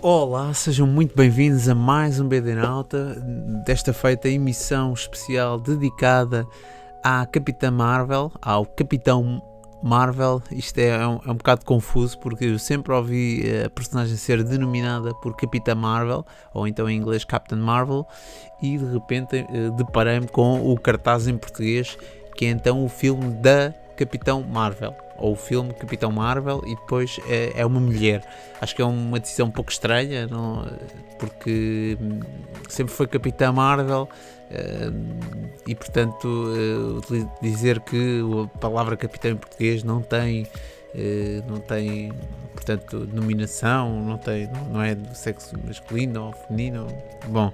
Olá, sejam muito bem-vindos a mais um BD Nauta, desta feita emissão especial dedicada à Capitã Marvel, ao Capitão Marvel. Isto é um bocado confuso porque eu sempre ouvi a personagem ser denominada por Capitã Marvel, ou então em inglês Captain Marvel, e de repente deparei-me com o cartaz em português, que é então o filme da Capitão Marvel, ou o filme Capitão Marvel, e depois é uma mulher. Acho que é uma decisão um pouco estranha, não? Porque sempre foi Capitã Marvel, e portanto dizer que a palavra Capitão em português não tem portanto denominação, não é do sexo masculino ou feminino. Bom,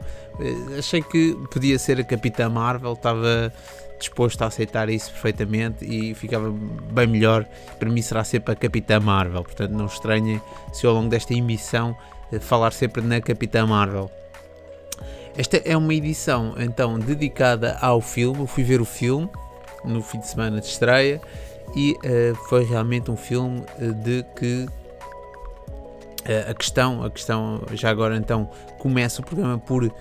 achei que podia ser a Capitã Marvel, estava disposto a aceitar isso perfeitamente e ficava bem melhor. Para mim será sempre a Capitã Marvel, portanto não estranhem se ao longo desta emissão falar sempre na Capitã Marvel. Esta é uma edição então dedicada ao filme. Eu fui ver o filme no fim de semana de estreia e foi realmente um filme de que a questão, já agora então começo o programa por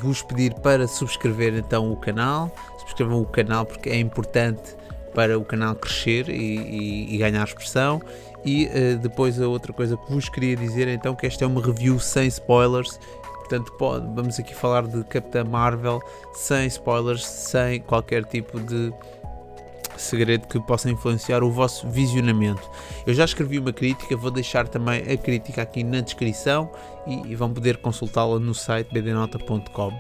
vos pedir para subscrever então o canal. Subscrevam o canal porque é importante para o canal crescer e ganhar expressão. E depois a outra coisa que vos queria dizer então, que esta é uma review sem spoilers. Portanto, vamos aqui falar de Capitã Marvel sem spoilers, sem qualquer tipo de segredo que possa influenciar o vosso visionamento. Eu já escrevi uma crítica, vou deixar também a crítica aqui na descrição e vão poder consultá-la no site bdnota.com.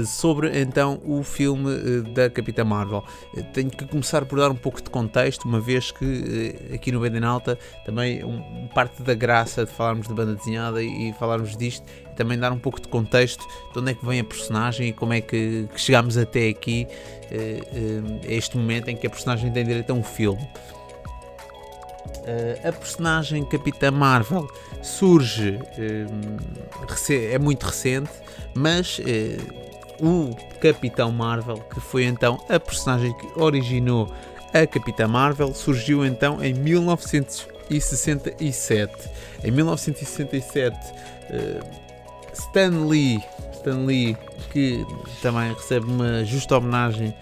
Sobre então o filme da Capitã Marvel, tenho que começar por dar um pouco de contexto, uma vez que aqui no BD Nauta também parte da graça de falarmos de banda desenhada e falarmos disto, e também dar um pouco de contexto de onde é que vem a personagem e como é que chegámos até aqui, a este momento em que a personagem tem direito a um filme. A personagem Capitã Marvel surge, é muito recente, mas o Capitão Marvel, que foi então a personagem que originou a Capitã Marvel, surgiu então em 1967. Em 1967, Stan Lee, que também recebe uma justa homenagem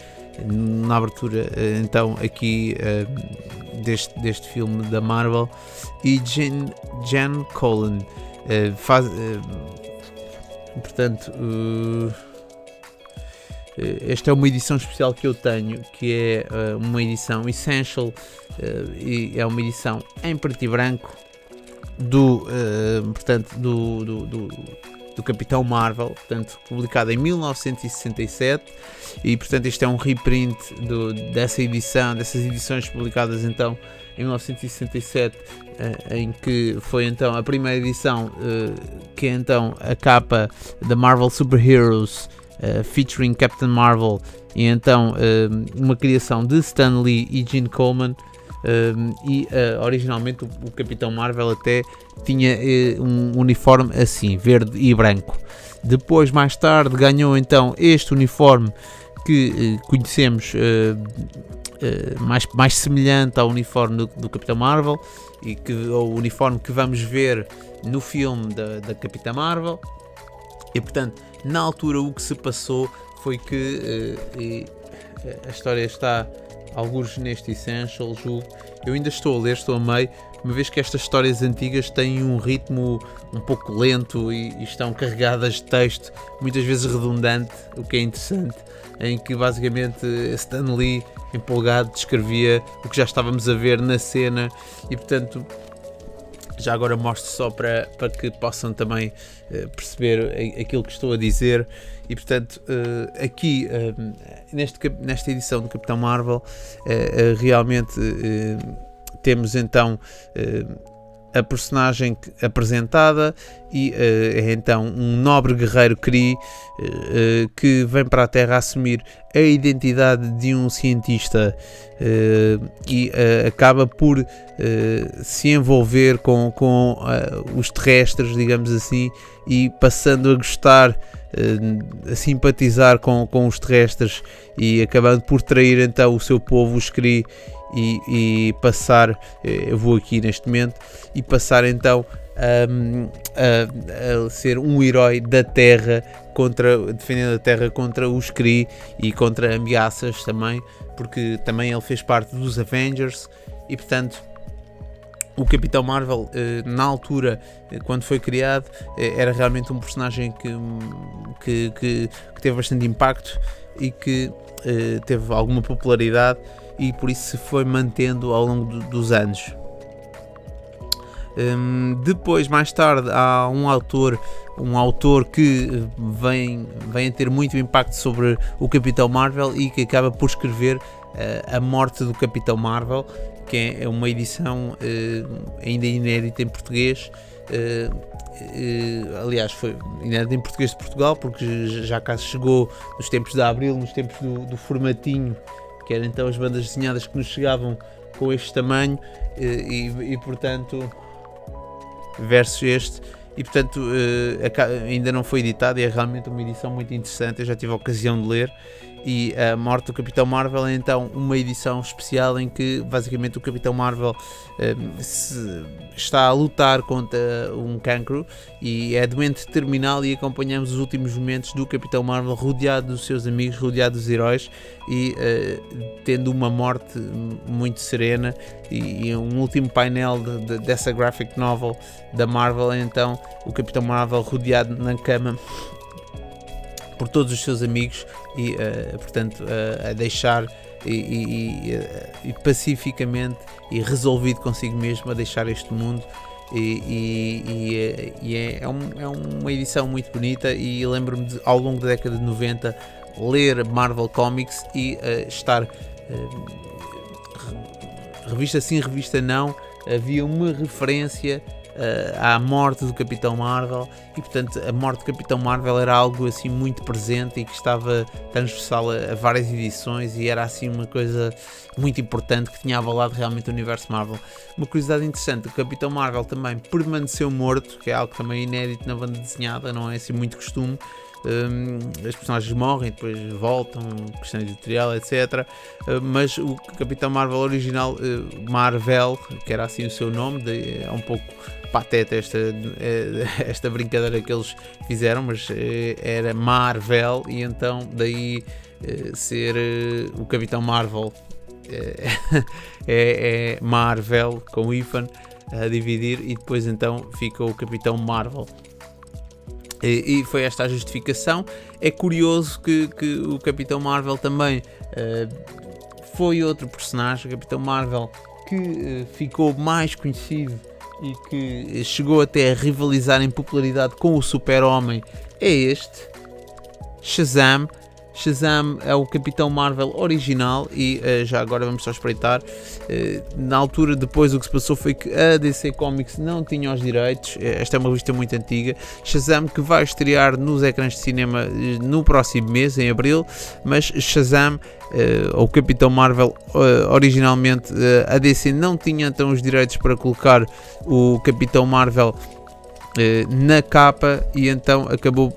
na abertura então aqui deste filme da Marvel, e Jen Colan portanto esta é uma edição especial que eu tenho, que é uma edição Essential, e é uma edição em preto e branco do Capitão Marvel, portanto, publicada em 1967, e portanto este é um reprint dessas edições publicadas então em 1967, em que foi então a primeira edição, que é então a capa da Marvel Super Heroes, featuring Captain Marvel, e então uma criação de Stan Lee e Gene Coleman. Originalmente o Capitão Marvel até tinha um uniforme assim, verde e branco. Depois, mais tarde, ganhou então este uniforme que conhecemos, mais semelhante ao uniforme do Capitão Marvel, e o uniforme que vamos ver no filme da Capitã Marvel. E portanto, na altura o que se passou foi que a história está alguns neste Essential, julgo. Eu ainda estou a ler, estou a meio, uma vez que estas histórias antigas têm um ritmo um pouco lento e estão carregadas de texto, muitas vezes redundante, o que é interessante, em que basicamente Stan Lee, empolgado, descrevia o que já estávamos a ver na cena, e portanto já agora mostro só para que possam também perceber aquilo que estou a dizer. E portanto aqui nesta edição do Capitão Marvel realmente temos então a personagem apresentada, e é então um nobre guerreiro Kree que vem para a Terra assumir a identidade de um cientista, e acaba por se envolver com os terrestres, digamos assim, e passando a gostar a simpatizar com os terrestres e acabando por trair então o seu povo, os Kree, e passar, eu vou aqui neste momento, e passar então a ser um herói da Terra, defendendo a Terra contra os Kree e contra ameaças também, porque também ele fez parte dos Avengers. E portanto o Capitão Marvel, na altura, quando foi criado, era realmente um personagem que teve bastante impacto e que teve alguma popularidade, e por isso se foi mantendo ao longo dos anos. Depois, mais tarde, há um autor que vem a ter muito impacto sobre o Capitão Marvel e que acaba por escrever A Morte do Capitão Marvel, que é uma edição ainda inédita em português. Aliás, foi inédita em português de Portugal, porque já cá chegou nos tempos da Abril, nos tempos do formatinho, que eram então as bandas desenhadas que nos chegavam com este tamanho, e portanto, versus este, e portanto ainda não foi editado, e é realmente uma edição muito interessante. Eu já tive a ocasião de ler. E A Morte do Capitão Marvel é então uma edição especial em que basicamente o Capitão Marvel está a lutar contra um cancro e é doente terminal, e acompanhamos os últimos momentos do Capitão Marvel rodeado dos seus amigos, rodeado dos heróis, e tendo uma morte muito serena. E um último painel dessa graphic novel da Marvel é então o Capitão Marvel rodeado na cama por todos os seus amigos e portanto a deixar e pacificamente e resolvido consigo mesmo a deixar este mundo, é uma edição muito bonita. E lembro-me de, ao longo da década de 90, ler Marvel Comics e estar revista sim, revista não, havia uma referência à morte do Capitão Marvel, e portanto a morte do Capitão Marvel era algo assim muito presente e que estava transversal a várias edições, e era assim uma coisa muito importante que tinha abalado realmente o universo Marvel. Uma curiosidade interessante: o Capitão Marvel também permaneceu morto, que é algo também inédito na banda desenhada, não é assim muito costume. As personagens morrem, depois voltam, questão editorial, etc. Mas o Capitão Marvel original, Marvel, que era assim o seu nome, é um pouco pateta esta brincadeira que eles fizeram, mas era Marvel, e então daí ser o Capitão Marvel é Marvel com hífen a dividir, e depois então fica o Capitão Marvel. E foi esta a justificação. É curioso que o Capitão Marvel também foi outro personagem, o Capitão Marvel, que ficou mais conhecido e que chegou até a rivalizar em popularidade com o Super-Homem, é este, Shazam. Shazam é o Capitão Marvel original, e já agora vamos só espreitar. Na altura, depois, o que se passou foi que a DC Comics não tinha os direitos. Esta é uma revista muito antiga. Shazam, que vai estrear nos ecrãs de cinema no próximo mês, em abril. Mas Shazam, ou Capitão Marvel, originalmente a DC não tinha então os direitos para colocar o Capitão Marvel na capa, e então acabou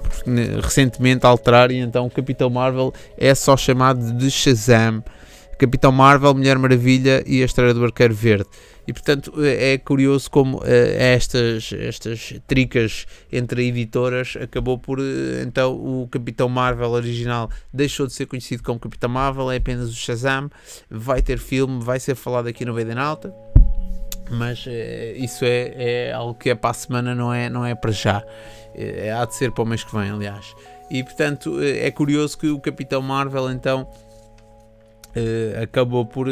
recentemente a alterar, e então o Capitão Marvel é só chamado de Shazam. Capitão Marvel, Mulher Maravilha e a História do Arqueiro Verde. E portanto é curioso como estas tricas entre editoras acabou por então o Capitão Marvel original deixou de ser conhecido como Capitão Marvel, é apenas o Shazam. Vai ter filme, vai ser falado aqui no BD Nauta, mas isso é algo que é para a semana, não é para já. Há de ser para o mês que vem, aliás. E portanto é curioso que o Capitão Marvel então acabou por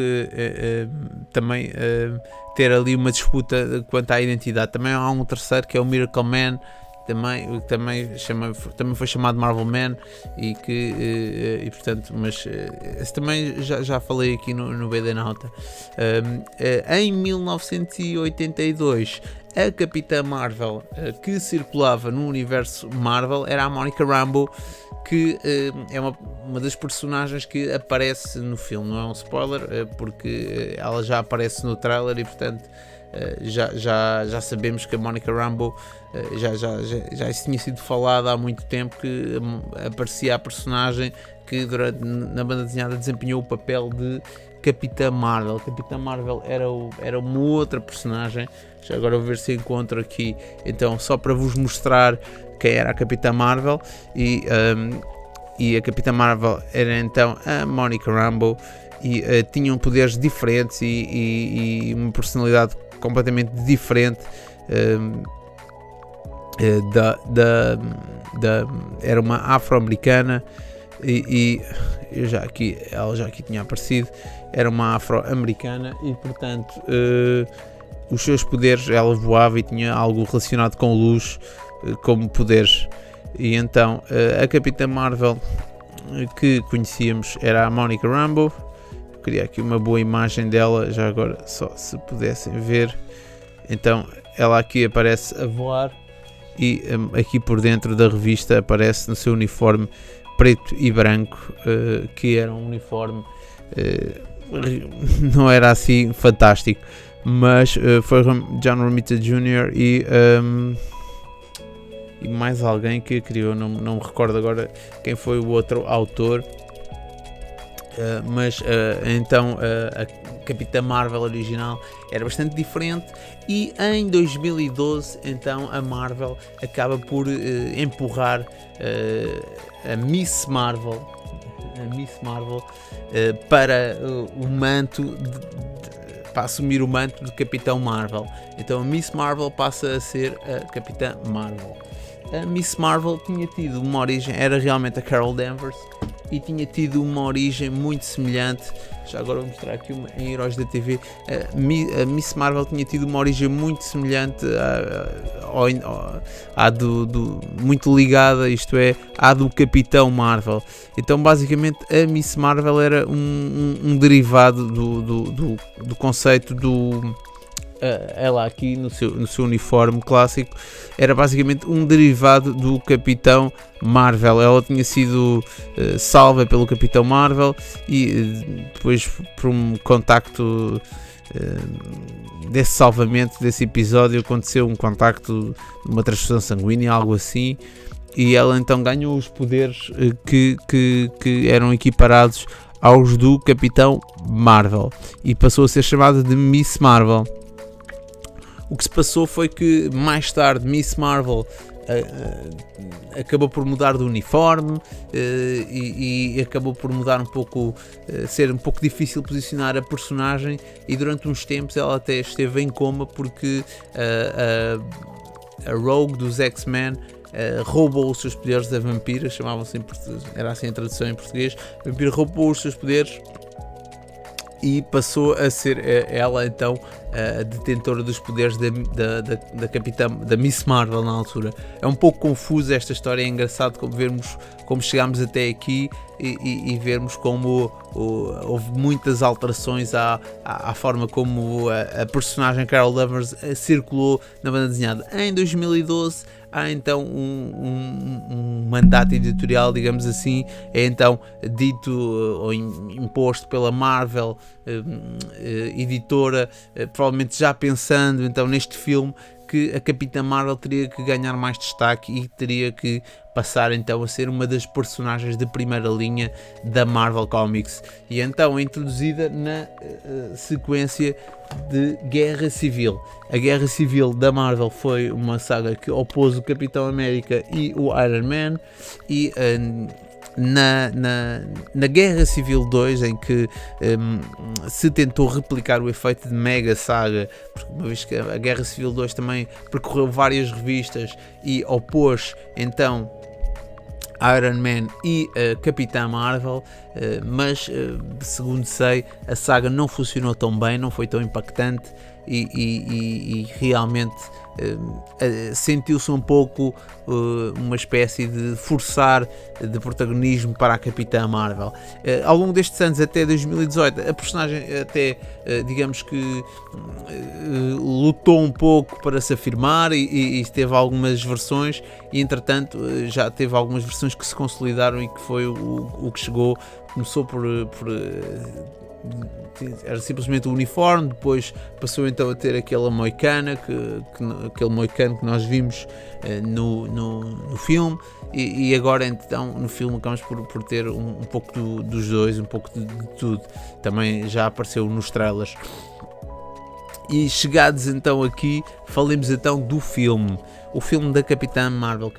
também ter ali uma disputa quanto à identidade. Também há um terceiro, que é o Miracle Man, também foi chamado Marvel Man, e portanto, mas esse também já falei aqui no BD Nauta. Em 1982, a Capitã Marvel que circulava no universo Marvel era a Monica Rambeau, que é uma das personagens que aparece no filme. Não é um spoiler, porque ela já aparece no trailer, e portanto já sabemos que a Monica Rambeau, já isso tinha sido falado há muito tempo, que aparecia a personagem que na banda desenhada desempenhou o papel de Capitã Marvel. Capitã Marvel era uma outra personagem. Já agora vou ver se encontro aqui, então, só para vos mostrar quem era a Capitã Marvel. E a Capitã Marvel era então a Monica Rambeau, e tinham poderes diferentes e uma personalidade completamente diferente. Era uma afro-americana, e ela já aqui tinha aparecido. Era uma afro-americana e, portanto, os seus poderes, ela voava e tinha algo relacionado com luz como poderes. E então a Capitã Marvel que conhecíamos era a Monica Rambeau. Queria aqui uma boa imagem dela, já agora, só se pudessem ver. Então ela aqui aparece a voar, e aqui por dentro da revista aparece no seu uniforme preto e branco, que era um uniforme, não era assim fantástico, mas foi John Romita Jr. e mais alguém que criou, não me recordo agora quem foi o outro autor, mas então a Capitã Marvel original era bastante diferente, e em 2012 então a Marvel acaba por empurrar a Miss Marvel para o manto para assumir o manto de Capitão Marvel. Então a Miss Marvel passa a ser a Capitã Marvel. A Miss Marvel tinha tido uma origem, era realmente a Carol Danvers, e tinha tido uma origem muito semelhante. Já agora vou mostrar aqui em Heróis da TV. A Miss Marvel tinha tido uma origem muito semelhante à muito ligada, isto é, à do Capitão Marvel. Então basicamente a Miss Marvel era um derivado do conceito do... ela aqui no seu uniforme clássico era basicamente um derivado do Capitão Marvel. Ela tinha sido salva pelo Capitão Marvel, e depois, por um contacto desse salvamento, desse episódio, aconteceu um contacto, uma transfusão sanguínea, algo assim, e ela então ganhou os poderes que eram equiparados aos do Capitão Marvel, e passou a ser chamada de Miss Marvel. O que se passou foi que mais tarde Miss Marvel acabou por mudar de uniforme, e acabou por mudar um pouco, ser um pouco difícil posicionar a personagem, e durante uns tempos ela até esteve em coma porque a Rogue dos X-Men roubou os seus poderes da vampira, chamavam-se era assim a tradução em português. A vampira roubou os seus poderes e passou a ser ela então a detentora dos poderes da Capitã, da Miss Marvel na altura. É um pouco confusa esta história, é engraçado vermos como chegámos até aqui e vermos como houve muitas alterações à forma como a personagem Carol Danvers circulou na banda desenhada. Em 2012 há então um mandato editorial, digamos assim, é então dito ou imposto pela Marvel editora, provavelmente já pensando então neste filme, que a Capitã Marvel teria que ganhar mais destaque e teria que passar então a ser uma das personagens de primeira linha da Marvel Comics, e então é introduzida na sequência de Guerra Civil. A Guerra Civil da Marvel foi uma saga que opôs o Capitão América e o Iron Man, e na Guerra Civil 2, em que se tentou replicar o efeito de Mega Saga, porque uma vez que a Guerra Civil 2 também percorreu várias revistas e opôs então Iron Man e Capitã Marvel, mas segundo sei, a saga não funcionou tão bem, não foi tão impactante, e realmente sentiu-se um pouco uma espécie de forçar de protagonismo para a Capitã Marvel. Ao longo destes anos, até 2018, a personagem até, digamos que, lutou um pouco para se afirmar, e teve algumas versões, e entretanto já teve algumas versões que se consolidaram, e que foi o que chegou. Começou por era simplesmente o uniforme, depois passou então a ter aquela moicana, aquele moicano que nós vimos no filme, e agora então no filme acabamos por ter um pouco dos dois, um pouco de tudo. Também já apareceu nos trailers. E chegados então aqui, falemos então do filme. O filme da Capitão Marvel.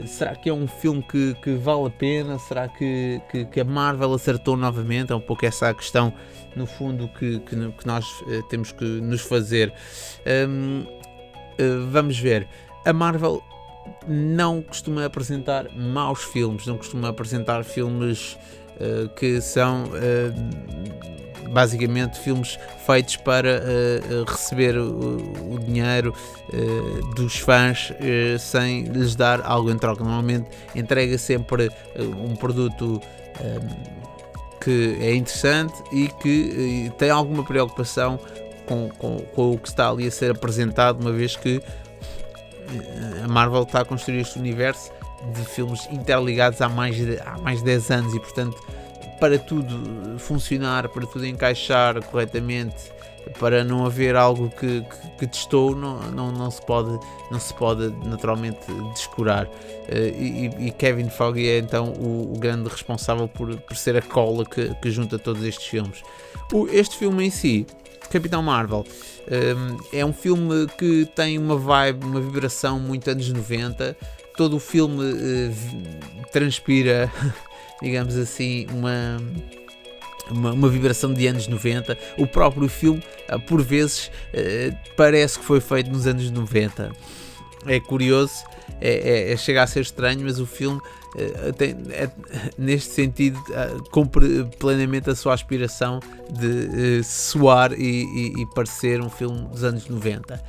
Será que é um filme que vale a pena? Será que a Marvel acertou novamente? É um pouco essa a questão, no fundo, que nós temos que nos fazer. Vamos ver. A Marvel não costuma apresentar maus filmes, não costuma apresentar filmes que são basicamente filmes feitos para receber o dinheiro dos fãs sem lhes dar algo em troca. Normalmente entrega sempre um produto que é interessante e que tem alguma preocupação com o que está ali a ser apresentado, uma vez que a Marvel está a construir este universo de filmes interligados há mais de 10 anos e, portanto, para tudo funcionar, para tudo encaixar corretamente, para não haver algo que testou, não se pode naturalmente descurar. E Kevin Feige é então o grande responsável por ser a cola que junta todos estes filmes. Este filme em si, Capitão Marvel, é um filme que tem uma vibe, uma vibração muito anos 90. Todo o filme transpira, digamos assim, uma vibração de anos 90. O próprio filme, por vezes, parece que foi feito nos anos 90. É curioso, chega a ser estranho, mas o filme neste sentido cumpre plenamente a sua aspiração de soar e parecer um filme dos anos 90.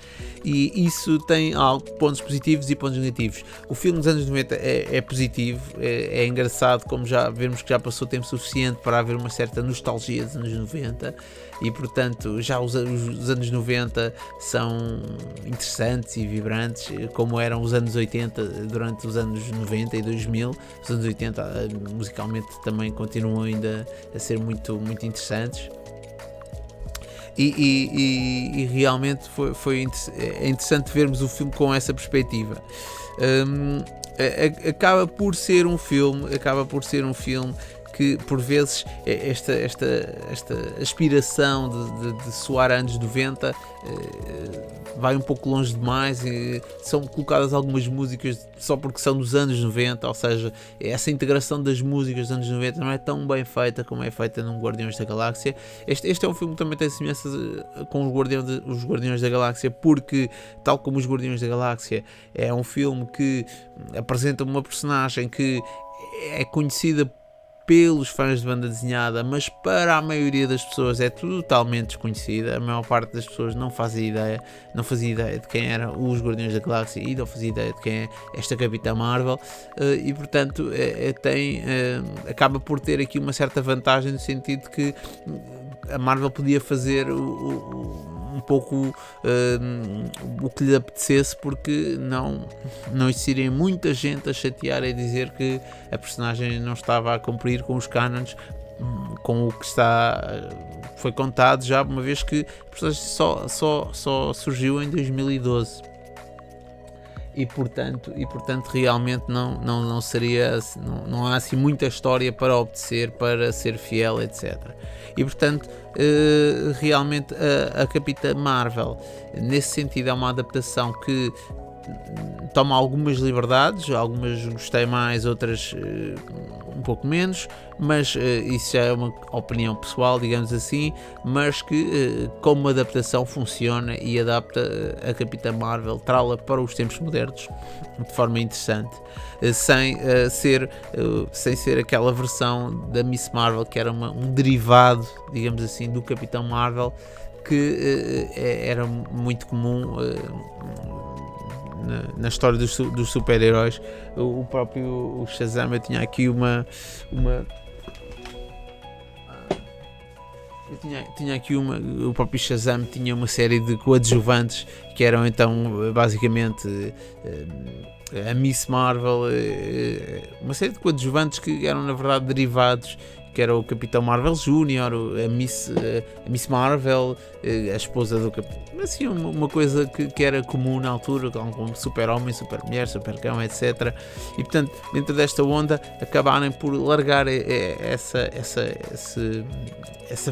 E isso tem pontos positivos e pontos negativos. O filme dos anos 90 é positivo, é engraçado, como já vemos que já passou tempo suficiente para haver uma certa nostalgia dos anos 90 e, portanto, já os anos 90 são interessantes e vibrantes, como eram os anos 80 durante os anos 90 e 2000. Os anos 80 musicalmente também continuam ainda a ser muito, muito interessantes. E realmente é interessante vermos o filme com essa perspectiva. Acaba por ser um filme que, por vezes, esta aspiração de soar anos 90 vai um pouco longe demais, e são colocadas algumas músicas só porque são dos anos 90, ou seja, essa integração das músicas dos anos 90 não é tão bem feita como é feita no Guardiões da Galáxia. Este é um filme que também tem semelhanças com os Guardiões da Galáxia, porque, tal como os Guardiões da Galáxia, é um filme que apresenta uma personagem que é conhecida pelos fãs de banda desenhada, mas para a maioria das pessoas é totalmente desconhecida. A maior parte das pessoas não fazia ideia de quem eram os Guardiões da Galáxia e não fazia ideia de quem é esta Capitã Marvel, e portanto acaba por ter aqui uma certa vantagem, no sentido de que a Marvel podia fazer um pouco o que lhe apetecesse, porque não existiria muita gente a chatear e dizer que a personagem não estava a cumprir com os cânones, com o que foi contado, já uma vez que a personagem só surgiu em 2012. E portanto realmente não seria, não há assim muita história para obedecer, para ser fiel, etc. E portanto realmente a Capitã Marvel, nesse sentido, é uma adaptação que toma algumas liberdades, algumas gostei mais, outras um pouco menos, mas isso já é uma opinião pessoal, digamos assim, mas que como adaptação funciona e adapta a Capitã Marvel, trá-la para os tempos modernos de forma interessante, sem ser aquela versão da Miss Marvel que era um derivado, digamos assim, do Capitão Marvel, que era muito comum na história dos super-heróis. O próprio Shazam, eu tinha aqui o próprio Shazam tinha uma série de coadjuvantes que eram então basicamente a Miss Marvel, uma série de coadjuvantes que eram na verdade derivados, que era o Capitão Marvel Jr., a Miss Marvel, a esposa do Capitão, assim, uma coisa que era comum na altura, como Super-Homem, Super-Mulher, Super-Cão, etc. E portanto, dentro desta onda, acabarem por largar essa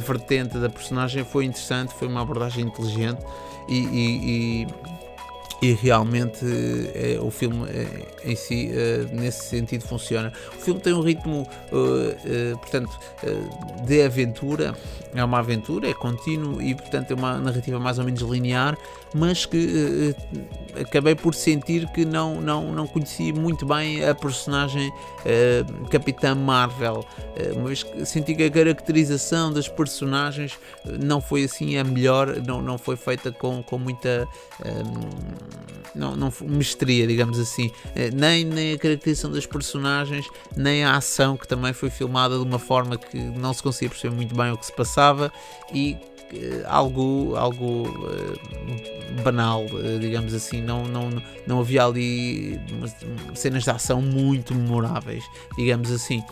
vertente da personagem. Foi interessante, foi uma abordagem inteligente e realmente o filme em si, nesse sentido, funciona. O filme tem um ritmo, portanto, de aventura, é uma aventura, é contínuo e, portanto, é uma narrativa mais ou menos linear, mas que acabei por sentir que não conheci muito bem a personagem Capitã Marvel, uma vez que senti que a caracterização das personagens não foi assim a melhor, não foi feita com muita mestria, digamos assim, nem a caracterização das personagens, nem a ação, que também foi filmada de uma forma que não se conseguia perceber muito bem o que se passava e algo banal, digamos assim, não havia ali cenas de ação muito memoráveis, digamos assim.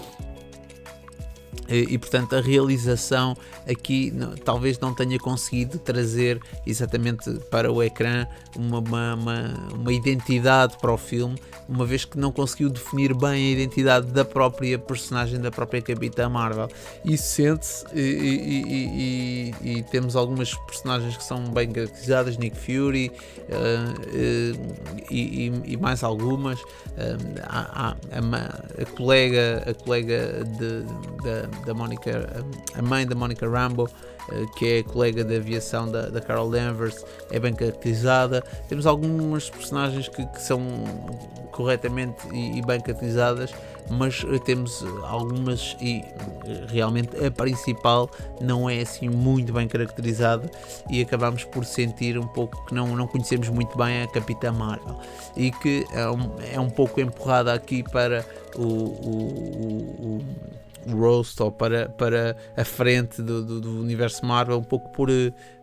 E portanto a realização aqui talvez não tenha conseguido trazer exatamente para o ecrã uma identidade para o filme, uma vez que não conseguiu definir bem a identidade da própria personagem, da própria Capitã Marvel. Isso sente-se e temos algumas personagens que são bem caracterizadas, Nick Fury e mais algumas. A colega da Monica, a mãe da Monica Rambeau, que é a colega de aviação da Carol Danvers, é bem caracterizada. Temos algumas personagens que são corretamente e bem caracterizadas, mas temos algumas e realmente a principal não é assim muito bem caracterizada e acabamos por sentir um pouco que não conhecemos muito bem a Capitã Marvel e que é um pouco empurrada aqui para o roast ou para a frente do universo Marvel, um pouco por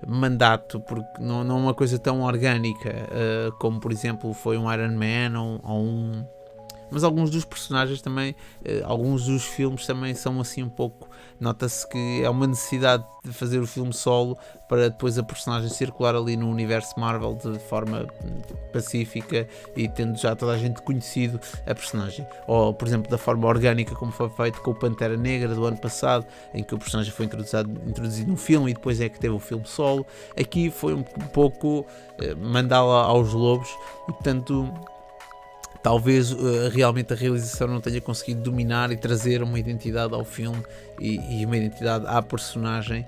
mandato, porque não é uma coisa tão orgânica como por exemplo foi um Iron Man mas alguns dos personagens também, alguns dos filmes também são assim um pouco, nota-se que é uma necessidade de fazer o filme solo para depois a personagem circular ali no universo Marvel de forma pacífica e tendo já toda a gente conhecido a personagem, ou por exemplo da forma orgânica como foi feito com o Pantera Negra do ano passado, em que o personagem foi introduzido no filme e depois é que teve o filme solo. Aqui foi um pouco mandá-la aos lobos e portanto talvez realmente a realização não tenha conseguido dominar e trazer uma identidade ao filme e uma identidade à personagem,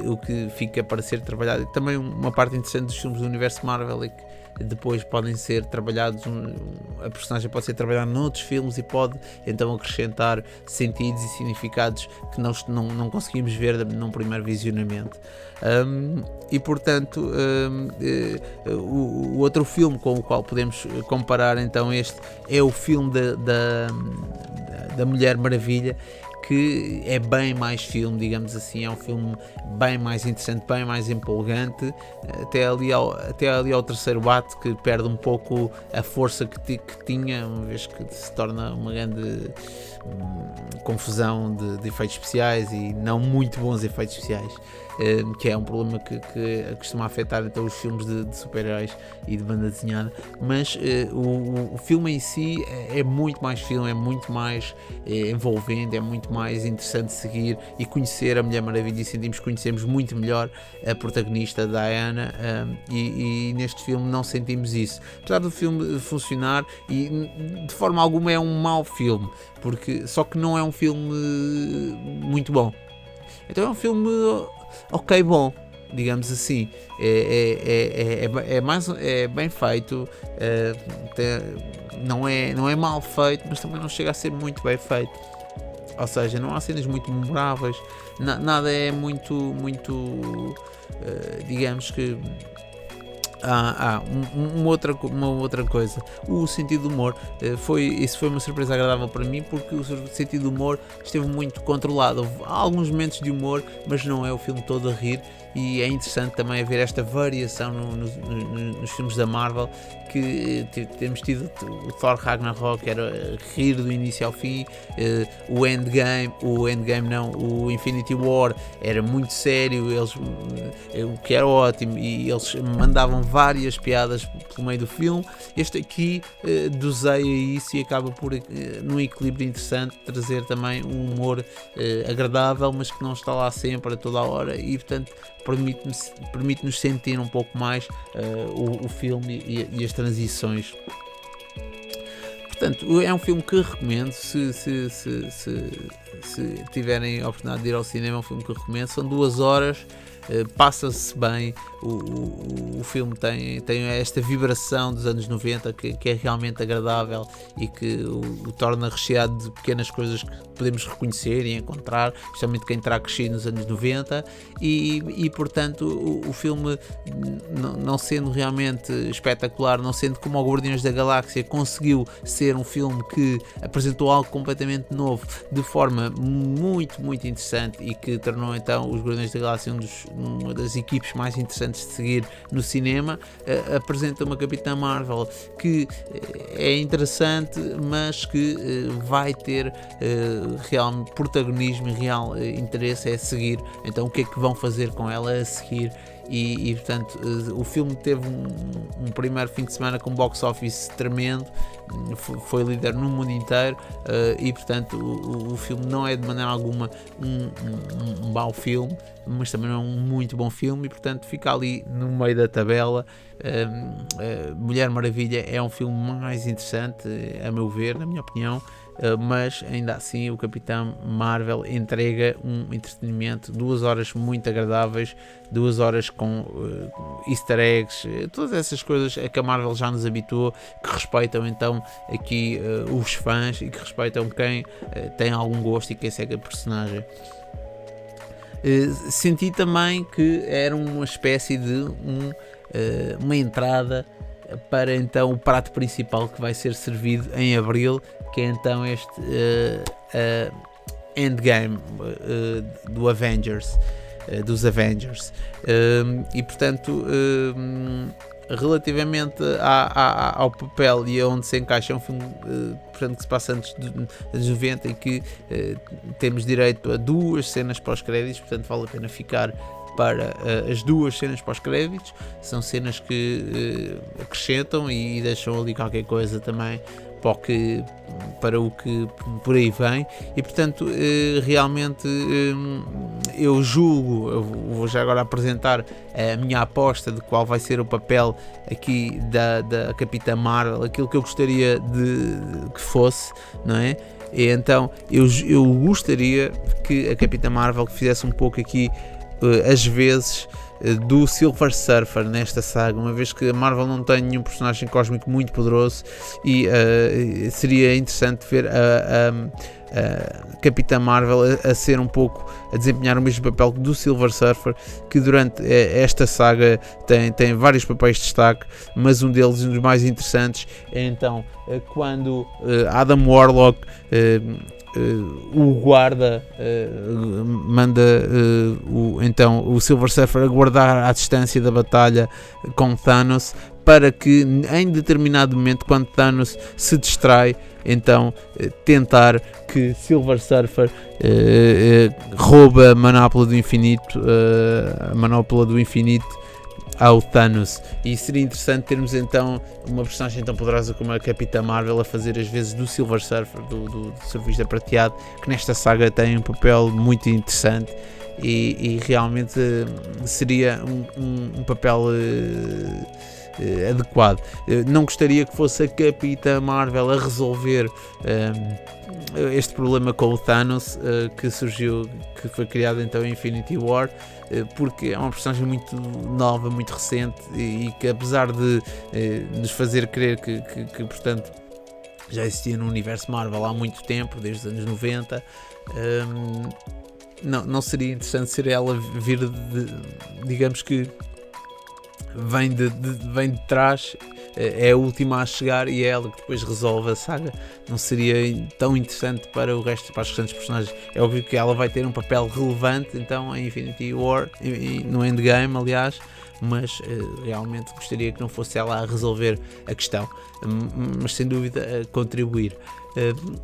o que fica para ser trabalhado. E também uma parte interessante dos filmes do universo Marvel é que depois podem ser trabalhados, a personagem pode ser trabalhada noutros filmes e pode então acrescentar sentidos e significados que nós não conseguimos ver num primeiro visionamento. E portanto o outro filme com o qual podemos comparar então este é o filme da Mulher Maravilha, que é bem mais filme, digamos assim, é um filme bem mais interessante, bem mais empolgante, até ali ao terceiro ato, que perde um pouco a força que tinha, uma vez que se torna uma grande confusão de efeitos especiais e não muito bons efeitos especiais, que é um problema que costuma afetar então os filmes de super-heróis e de banda desenhada, mas o filme em si é muito mais filme, é muito mais envolvente, é muito mais interessante de seguir e conhecer a Mulher Maravilha, e conhecemos muito melhor a protagonista Diana, e neste filme não sentimos isso, apesar do filme funcionar, e de forma alguma é um mau filme, só que não é um filme muito bom, então é um filme ok, bom, digamos assim, é bem feito, não é mal feito, mas também não chega a ser muito bem feito, ou seja, não há cenas muito memoráveis, nada é muito digamos que uma outra coisa, o sentido do humor, isso foi uma surpresa agradável para mim, porque o sentido do humor esteve muito controlado. Há alguns momentos de humor, mas não é o filme todo a rir, e é interessante também haver esta variação nos filmes da Marvel, que temos tido o Thor Ragnarok, que era rir do início ao fim, o Infinity War era muito sério, o que era ótimo, e eles mandavam várias piadas pelo meio do filme. Este aqui doseia isso e acaba por, num equilíbrio interessante, trazer também um humor agradável, mas que não está lá sempre, a toda a hora, e portanto permite-nos sentir um pouco mais o filme e as transições. Portanto, é um filme que recomendo. Se tiverem a oportunidade de ir ao cinema, é um filme que recomendo. São 2 horas, passa-se bem. O filme tem esta vibração dos anos 90 que é realmente agradável e que o torna recheado de pequenas coisas que podemos reconhecer e encontrar, especialmente quem terá crescido nos anos 90, e portanto o filme, não sendo realmente espetacular, não sendo como o Guardiões da Galáxia, conseguiu ser um filme que apresentou algo completamente novo de forma muito, muito interessante, e que tornou então os Guardiões da Galáxia uma das equipes mais interessantes de seguir no cinema. Apresenta uma Capitã Marvel que é interessante, mas que vai ter real protagonismo e real interesse é seguir então o que é que vão fazer com ela a seguir. E portanto o filme teve um primeiro fim de semana com box office tremendo, foi líder no mundo inteiro, e portanto o filme não é de maneira alguma um mau filme, mas também não é um muito bom filme, e portanto fica ali no meio da tabela. Mulher Maravilha é um filme mais interessante, a meu ver, na minha opinião, mas ainda assim o Capitão Marvel entrega um entretenimento, 2 horas muito agradáveis, 2 horas com easter eggs, todas essas coisas a que a Marvel já nos habituou, que respeitam então aqui os fãs e que respeitam quem tem algum gosto e quem segue a personagem. Senti também que era uma espécie de uma entrada para então o prato principal que vai ser servido em abril, que é então este Endgame dos Avengers, e portanto relativamente ao papel e aonde se encaixa, é um filme portanto, que se passa antes dos 90 e que temos direito a 2 cenas pós-créditos, portanto vale a pena ficar para as 2 cenas pós-créditos. São cenas que acrescentam e deixam ali qualquer coisa também para o que por aí vem, e portanto realmente eu julgo, eu vou já agora apresentar a minha aposta de qual vai ser o papel aqui da Capitã Marvel, aquilo que eu gostaria de que fosse, não é? E então eu gostaria que a Capitã Marvel fizesse um pouco aqui às vezes do Silver Surfer nesta saga, uma vez que a Marvel não tem nenhum personagem cósmico muito poderoso, e seria interessante ver a Capitã Marvel a ser um pouco, a desempenhar o mesmo papel do Silver Surfer, que durante esta saga tem vários papéis de destaque, mas um deles, um dos mais interessantes, é então quando Adam Warlock o guarda, manda então o Silver Surfer a guardar à distância da batalha com Thanos, para que em determinado momento, quando Thanos se distrai, então tentar que Silver Surfer rouba a manopla do infinito, ao Thanos. E seria interessante termos então uma personagem tão poderosa como a Capitã Marvel a fazer as vezes do Silver Surfer, do Surfista Prateado, que nesta saga tem um papel muito interessante, e realmente seria um papel adequado. Não gostaria que fosse a Capitã Marvel a resolver este problema com o Thanos que surgiu, que foi criado então em Infinity War, porque é uma personagem muito nova, muito recente, e que apesar de nos fazer crer que portanto já existia no universo Marvel há muito tempo, desde os anos 90, não seria interessante ser ela vir digamos que vem de trás, é a última a chegar e é ela que depois resolve a saga. Não seria tão interessante para o resto, para os restantes personagens. É óbvio que ela vai ter um papel relevante então em Infinity War, no Endgame aliás, mas realmente gostaria que não fosse ela a resolver a questão, mas sem dúvida a contribuir.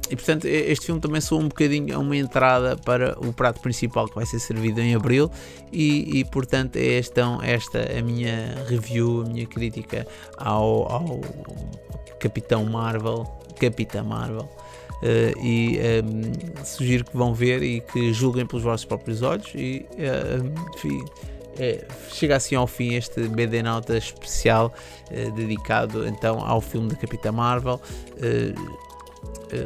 E portanto este filme também soa um bocadinho a uma entrada para o prato principal que vai ser servido em Abril e portanto é esta a minha review, a minha crítica ao Capitã Marvel. Sugiro que vão ver e que julguem pelos vossos próprios olhos e enfim, chega assim ao fim este BD Nota especial dedicado então ao filme da Capitã Marvel.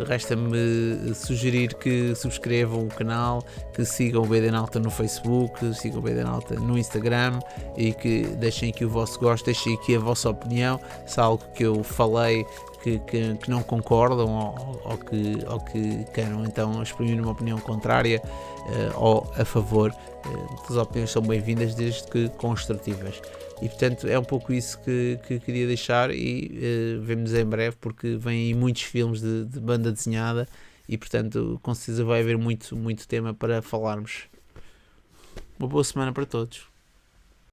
Resta-me sugerir que subscrevam o canal, que sigam o BD Nauta no Facebook, que sigam o BD Nauta no Instagram e que deixem aqui o vosso gosto, deixem aqui a vossa opinião, se há algo que eu falei que não concordam ou que queiram então exprimir uma opinião contrária ou a favor. As opiniões são bem-vindas desde que construtivas. E portanto é um pouco isso que queria deixar e vemo-nos em breve porque vêm aí muitos filmes de banda desenhada e portanto com certeza vai haver muito tema para falarmos. Uma boa semana para todos.